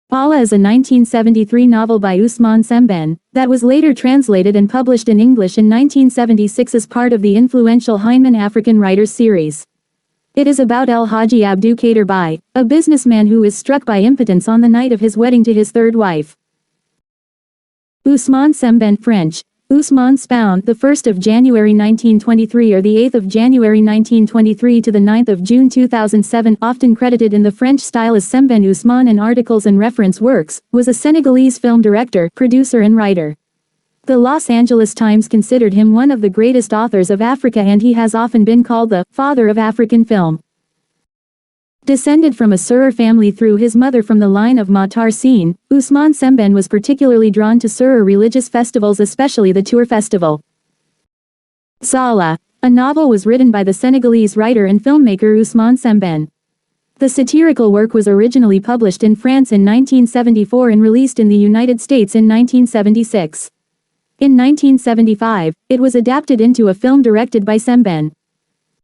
Xala is a 1973 novel by Ousmane Sembène, that was later translated and published in English in 1976 as part of the influential Hyman African Writers series. It is about El Hadji Abdou Kader Bai, a businessman who is struck by impotence on the night of his wedding to his third wife. Ousmane Sembène French, Ousmane Spaun, the 1st of January 1923 or the 8th of January 1923 to the 9th of June 2007, often credited in the French style as Sembène Ousmane in articles and reference works, was a Senegalese film director, producer and writer. The Los Angeles Times considered him one of the greatest authors of Africa, and he has often been called the father of African film. Descended from a Serer family through his mother from the line of Matar Sine, Ousmane Sembène was particularly drawn to Serer religious festivals, especially the Tour Festival. Xala, a novel, was written by the Senegalese writer and filmmaker Ousmane Sembène. The satirical work was originally published in France in 1974 and released in the United States in 1976. In 1975, it was adapted into a film directed by Sembène.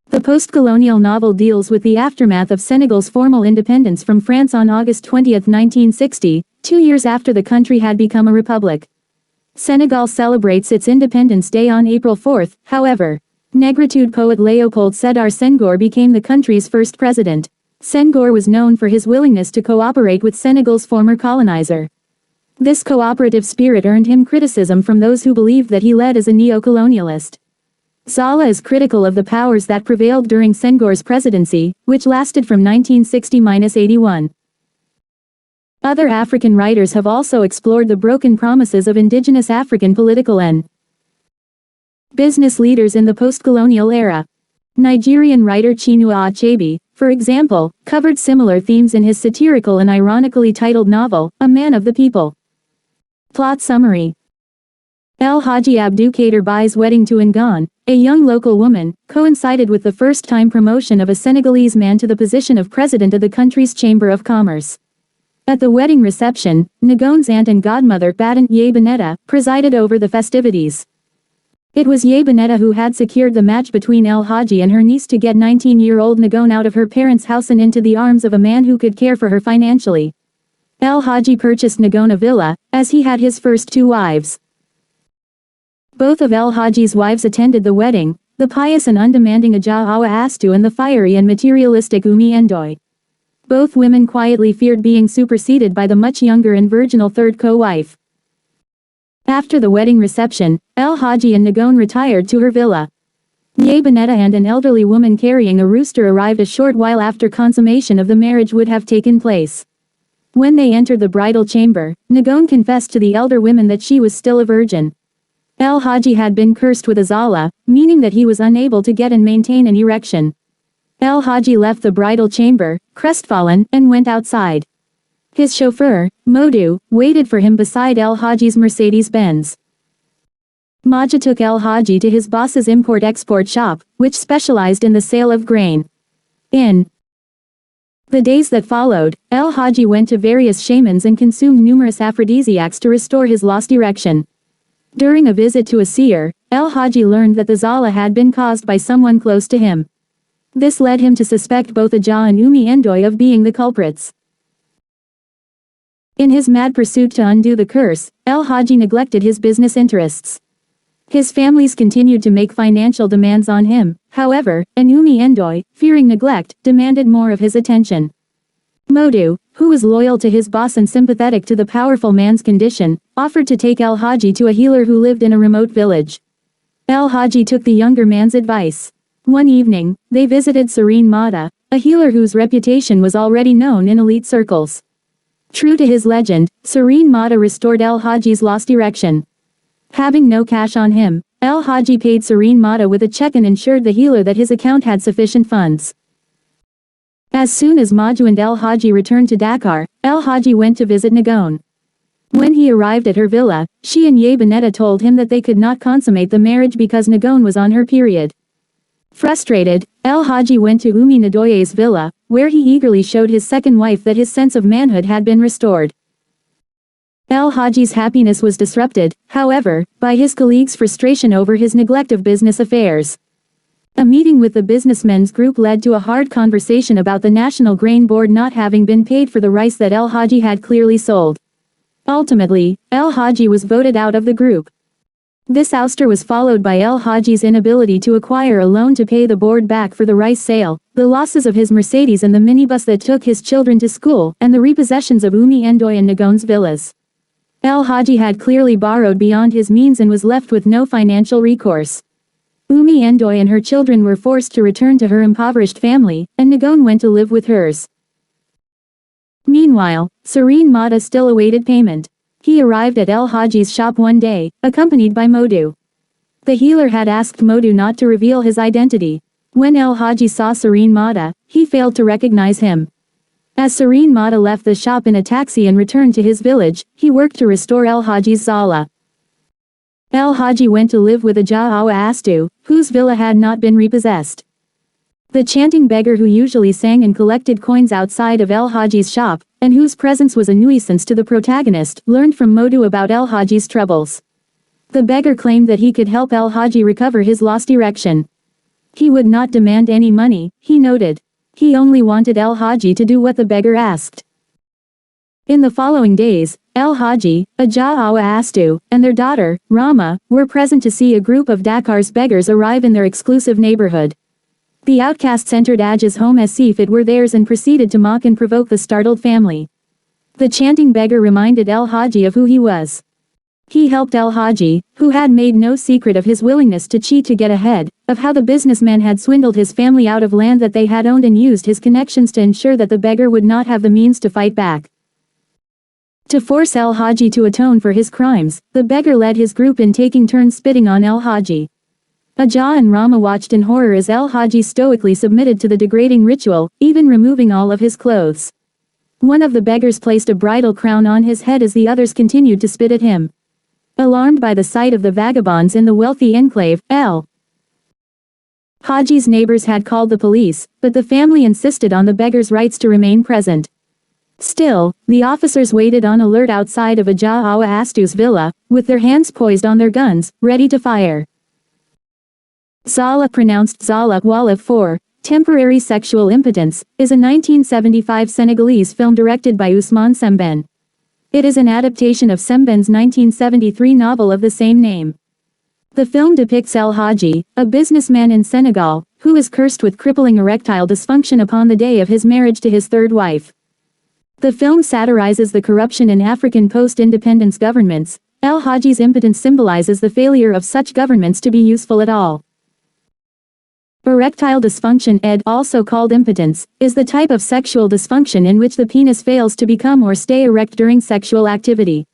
The post-colonial novel deals with the aftermath of Senegal's formal independence from France on August 20, 1960, 2 years after the country had become a republic. Senegal celebrates its Independence Day on April 4, however. Negritude poet Léopold Sédar Senghor became the country's first president. Senghor was known for his willingness to cooperate with Senegal's former colonizer. This cooperative spirit earned him criticism from those who believed that he led as a neo-colonialist. Xala is critical of the powers that prevailed during Senghor's presidency, which lasted from 1960–81. Other African writers have also explored the broken promises of indigenous African political and business leaders in the post-colonial era. Nigerian writer Chinua Achebe, for example, covered similar themes in his satirical and ironically titled novel, A Man of the People. Plot summary. El Hadji Abdou Kader Bai's wedding to Ngan, a young local woman, coincided with the first-time promotion of a Senegalese man to the position of president of the country's Chamber of Commerce. At the wedding reception, Ngan's aunt and godmother Badan Yebaneta presided over the festivities. It was Yebaneta who had secured the match between El Hadji and her niece to get 19-year-old Ngan out of her parents' house and into the arms of a man who could care for her financially. El Hadji purchased Ngan a villa, as he had his first 2 wives. Both of El Hadji's wives attended the wedding, the pious and undemanding Adja Awa Astou and the fiery and materialistic Umi Ndoye. Both women quietly feared being superseded by the much younger and virginal third co-wife. After the wedding reception, El Hadji and Ngan retired to her villa. Yebaneta and an elderly woman carrying a rooster arrived a short while after consummation of the marriage would have taken place. When they entered the bridal chamber, Ngan confessed to the elder women that she was still a virgin. El Hadji had been cursed with a Xala, meaning that he was unable to get and maintain an erection. El Hadji left the bridal chamber, crestfallen, and went outside. His chauffeur, Modou, waited for him beside El Hadji's Mercedes-Benz. Maja took El Hadji to his boss's import-export shop, which specialized in the sale of grain. In the days that followed, El Hadji went to various shamans and consumed numerous aphrodisiacs to restore his lost erection. During a visit to a seer, El Hadji learned that the Xala had been caused by someone close to him. This led him to suspect both Adja and Umi Ndoye of being the culprits. In his mad pursuit to undo the curse, El Hadji neglected his business interests. His families continued to make financial demands on him, however, and Umi Ndoye, fearing neglect, demanded more of his attention. Modou, who was loyal to his boss and sympathetic to the powerful man's condition, offered to take El Hadji to a healer who lived in a remote village. El Hadji took the younger man's advice. One evening, they visited Serene Mata, a healer whose reputation was already known in elite circles. True to his legend, Serene Mata restored El Hadji's lost erection. Having no cash on him, El Hadji paid Serene Mata with a check and ensured the healer that his account had sufficient funds. As soon as Maju and El Hadji returned to Dakar, El Hadji went to visit Ngan. When he arrived at her villa, she and Yebaneta told him that they could not consummate the marriage because Ngan was on her period. Frustrated, El Hadji went to Umi Ndoye's villa, where he eagerly showed his second wife that his sense of manhood had been restored. El Hadji's happiness was disrupted, however, by his colleagues' frustration over his neglect of business affairs. A meeting with the businessmen's group led to a hard conversation about the National Grain Board not having been paid for the rice that El Hadji had clearly sold. Ultimately, El Hadji was voted out of the group. This ouster was followed by El Hadji's inability to acquire a loan to pay the board back for the rice sale, the losses of his Mercedes and the minibus that took his children to school, and the repossessions of Umi Ndoye and Nagon's villas. El Hadji had clearly borrowed beyond his means and was left with no financial recourse. Umi Ndoye and her children were forced to return to her impoverished family, and Nagon went to live with hers. Meanwhile, Serene Mata still awaited payment. He arrived at El Hadji's shop one day, accompanied by Modu. The healer had asked Modu not to reveal his identity. When El Hadji saw Serene Mata, he failed to recognize him. As Serene Mata left the shop in a taxi and returned to his village, he worked to restore El Hadji's Xala. El Hadji went to live with Aja Astu, whose villa had not been repossessed. The chanting beggar who usually sang and collected coins outside of El Hadji's shop, and whose presence was a nuisance to the protagonist, learned from Modu about El Hadji's troubles. The beggar claimed that he could help El Hadji recover his lost erection. He would not demand any money, he noted. He only wanted El Hadji to do what the beggar asked. In the following days, El Hadji, Aja Astu, and their daughter, Rama, were present to see a group of Dakar's beggars arrive in their exclusive neighborhood. The outcasts entered Aja's home as if it were theirs and proceeded to mock and provoke the startled family. The chanting beggar reminded El Hadji of who he was. He helped El Hadji, who had made no secret of his willingness to cheat to get ahead, of how the businessman had swindled his family out of land that they had owned and used his connections to ensure that the beggar would not have the means to fight back. To force El Hadji to atone for his crimes, the beggar led his group in taking turns spitting on El Hadji. Aja and Rama watched in horror as El Hadji stoically submitted to the degrading ritual, even removing all of his clothes. One of the beggars placed a bridal crown on his head as the others continued to spit at him. Alarmed by the sight of the vagabonds in the wealthy enclave, El Hadji's neighbors had called the police, but the family insisted on the beggar's rights to remain present. Still, the officers waited on alert outside of Aja Astu's villa, with their hands poised on their guns, ready to fire. Xala, pronounced Xala Wala 4, Temporary Sexual Impotence, is a 1975 Senegalese film directed by Ousmane Sembène. It is an adaptation of Sembène's 1973 novel of the same name. The film depicts El Hadji, a businessman in Senegal, who is cursed with crippling erectile dysfunction upon the day of his marriage to his third wife. The film satirizes the corruption in African post-independence governments. El Hadji's impotence symbolizes the failure of such governments to be useful at all. Erectile dysfunction, also called impotence, is the type of sexual dysfunction in which the penis fails to become or stay erect during sexual activity.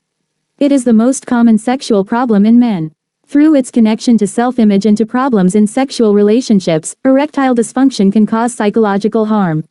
It is the most common sexual problem in men. Through its connection to self-image and to problems in sexual relationships, erectile dysfunction can cause psychological harm.